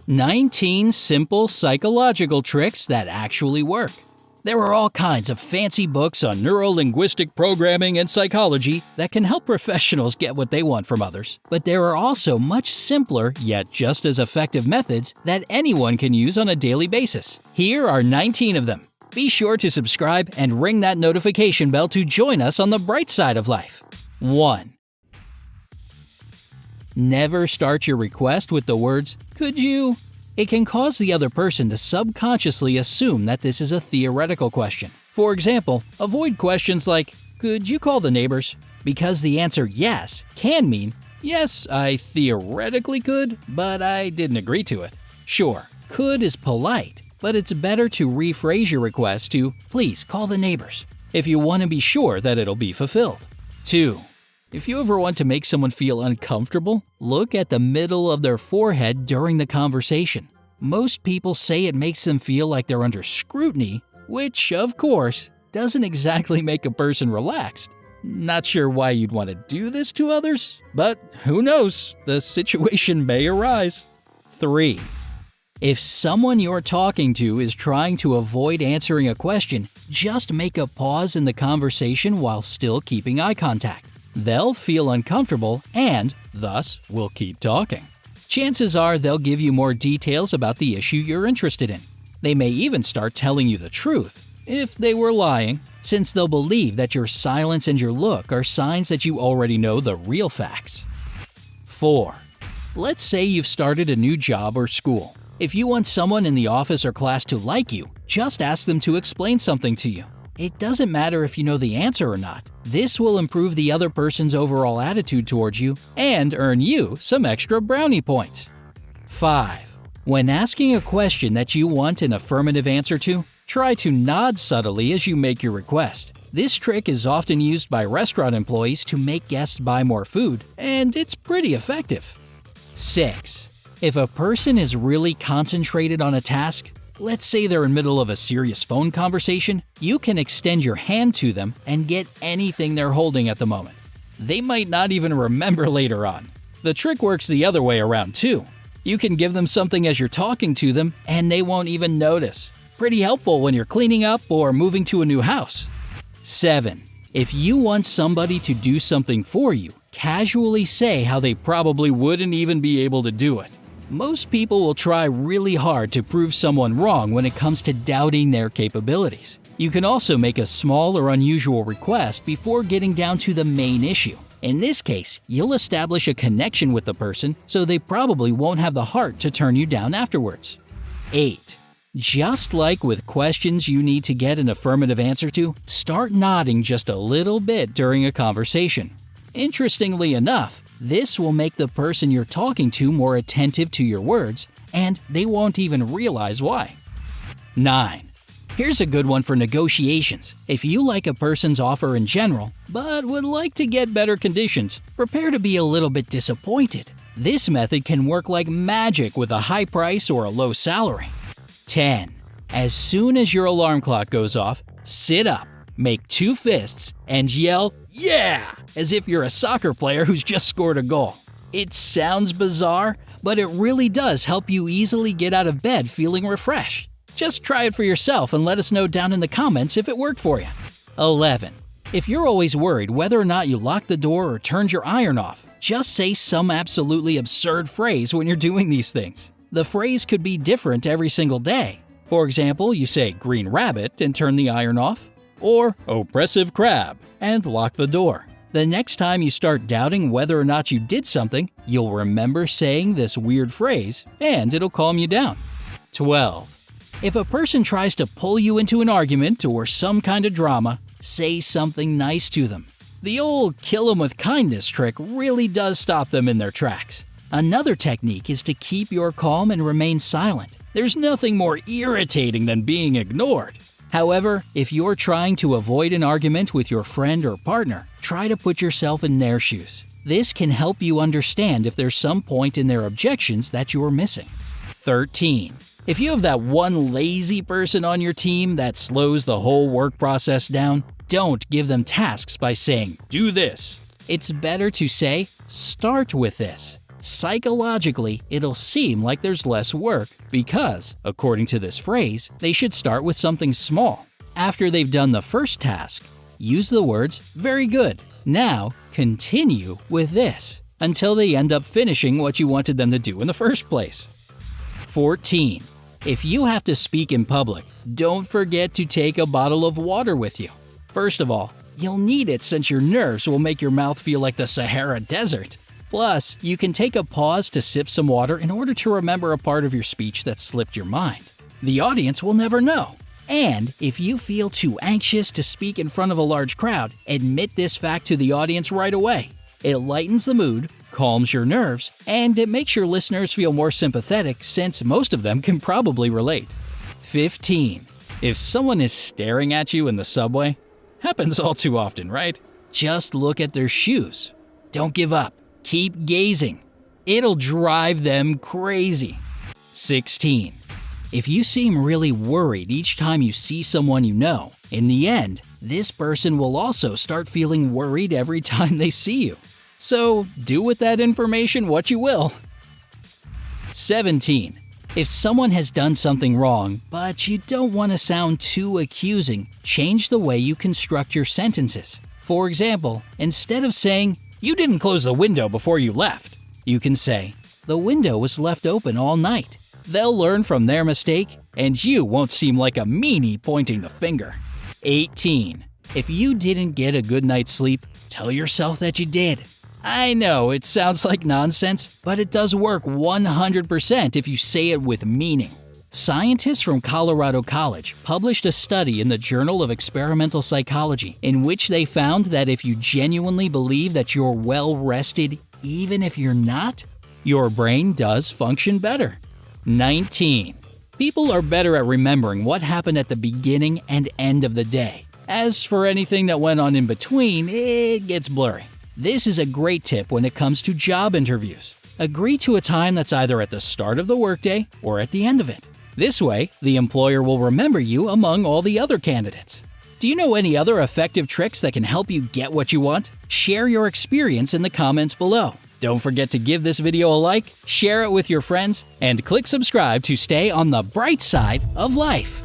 19 simple psychological tricks that actually work. There are all kinds of fancy books on neuro-linguistic programming and psychology that can help professionals get what they want from others. But there are also much simpler, yet just as effective methods that anyone can use on a daily basis. Here are 19 of them. Be sure to subscribe and ring that notification bell to join us on the bright side of life. 1. Never start your request with the words, "Could you?" It can cause the other person to subconsciously assume that this is a theoretical question. For example, avoid questions like, "Could you call the neighbors?" Because the answer yes can mean, "Yes, I theoretically could, but I didn't agree to it." Sure, could is polite, but it's better to rephrase your request to, "Please call the neighbors," if you want to be sure that it'll be fulfilled. 2. If you ever want to make someone feel uncomfortable, look at the middle of their forehead during the conversation. Most people say it makes them feel like they're under scrutiny, which, of course, doesn't exactly make a person relaxed. Not sure why you'd want to do this to others, but who knows, the situation may arise. 3. If someone you're talking to is trying to avoid answering a question, just make a pause in the conversation while still keeping eye contact. They'll feel uncomfortable and, thus, will keep talking. Chances are they'll give you more details about the issue you're interested in. They may even start telling you the truth, if they were lying, since they'll believe that your silence and your look are signs that you already know the real facts. 4. Let's say you've started a new job or school. If you want someone in the office or class to like you, just ask them to explain something to you. It doesn't matter if you know the answer or not. This will improve the other person's overall attitude towards you and earn you some extra brownie points. 5. When asking a question that you want an affirmative answer to, try to nod subtly as you make your request. This trick is often used by restaurant employees to make guests buy more food, and it's pretty effective. 6. If a person is really concentrated on a task, let's say they're in the middle of a serious phone conversation, you can extend your hand to them and get anything they're holding at the moment. They might not even remember later on. The trick works the other way around too. You can give them something as you're talking to them and they won't even notice. Pretty helpful when you're cleaning up or moving to a new house. 7. If you want somebody to do something for you, casually say how they probably wouldn't even be able to do it. Most people will try really hard to prove someone wrong when it comes to doubting their capabilities. You can also make a small or unusual request before getting down to the main issue. In this case, you'll establish a connection with the person, so they probably won't have the heart to turn you down afterwards. 8. Just like with questions you need to get an affirmative answer to, start nodding just a little bit during a conversation. Interestingly enough, this will make the person you're talking to more attentive to your words, and they won't even realize why. 9. Here's a good one for negotiations. If you like a person's offer in general, but would like to get better conditions, prepare to be a little bit disappointed. This method can work like magic with a high price or a low salary. 10. As soon as your alarm clock goes off, sit up, make 2 fists, and yell, "Yeah!" as if you're a soccer player who's just scored a goal. It sounds bizarre, but it really does help you easily get out of bed feeling refreshed. Just try it for yourself and let us know down in the comments if it worked for you. 11. If you're always worried whether or not you locked the door or turned your iron off, just say some absolutely absurd phrase when you're doing these things. The phrase could be different every single day. For example, you say "green rabbit" and turn the iron off, or "oppressive crab" and lock the door. The next time you start doubting whether or not you did something, you'll remember saying this weird phrase, and it'll calm you down. 12. If a person tries to pull you into an argument or some kind of drama, say something nice to them. The old "kill 'em with kindness" trick really does stop them in their tracks. Another technique is to keep your calm and remain silent. There's nothing more irritating than being ignored. However, if you're trying to avoid an argument with your friend or partner, try to put yourself in their shoes. This can help you understand if there's some point in their objections that you're missing. 13. If you have that one lazy person on your team that slows the whole work process down, don't give them tasks by saying, "Do this." It's better to say, "Start with this." Psychologically, it'll seem like there's less work because, according to this phrase, they should start with something small. After they've done the first task, use the words, "Very good. Now, continue with this," until they end up finishing what you wanted them to do in the first place. 14. If you have to speak in public, don't forget to take a bottle of water with you. First of all, you'll need it since your nerves will make your mouth feel like the Sahara Desert. Plus, you can take a pause to sip some water in order to remember a part of your speech that slipped your mind. The audience will never know. And if you feel too anxious to speak in front of a large crowd, admit this fact to the audience right away. It lightens the mood, calms your nerves, and it makes your listeners feel more sympathetic since most of them can probably relate. 15. If someone is staring at you in the subway, happens all too often, right? Just look at their shoes. Don't give up. Keep gazing. It'll drive them crazy. 16. If you seem really worried each time you see someone you know, in the end, this person will also start feeling worried every time they see you. So, do with that information what you will. 17. If someone has done something wrong, but you don't want to sound too accusing, change the way you construct your sentences. For example, instead of saying, "You didn't close the window before you left," you can say, "The window was left open all night." They'll learn from their mistake, and you won't seem like a meanie pointing the finger. 18. If you didn't get a good night's sleep, tell yourself that you did. I know it sounds like nonsense, but it does work 100% if you say it with meaning. Scientists from Colorado College published a study in the Journal of Experimental Psychology in which they found that if you genuinely believe that you're well rested even if you're not, your brain does function better. 19. People are better at remembering what happened at the beginning and end of the day. As for anything that went on in between, it gets blurry. This is a great tip when it comes to job interviews. Agree to a time that's either at the start of the workday or at the end of it. This way, the employer will remember you among all the other candidates. Do you know any other effective tricks that can help you get what you want? Share your experience in the comments below. Don't forget to give this video a like, share it with your friends, and click subscribe to stay on the bright side of life.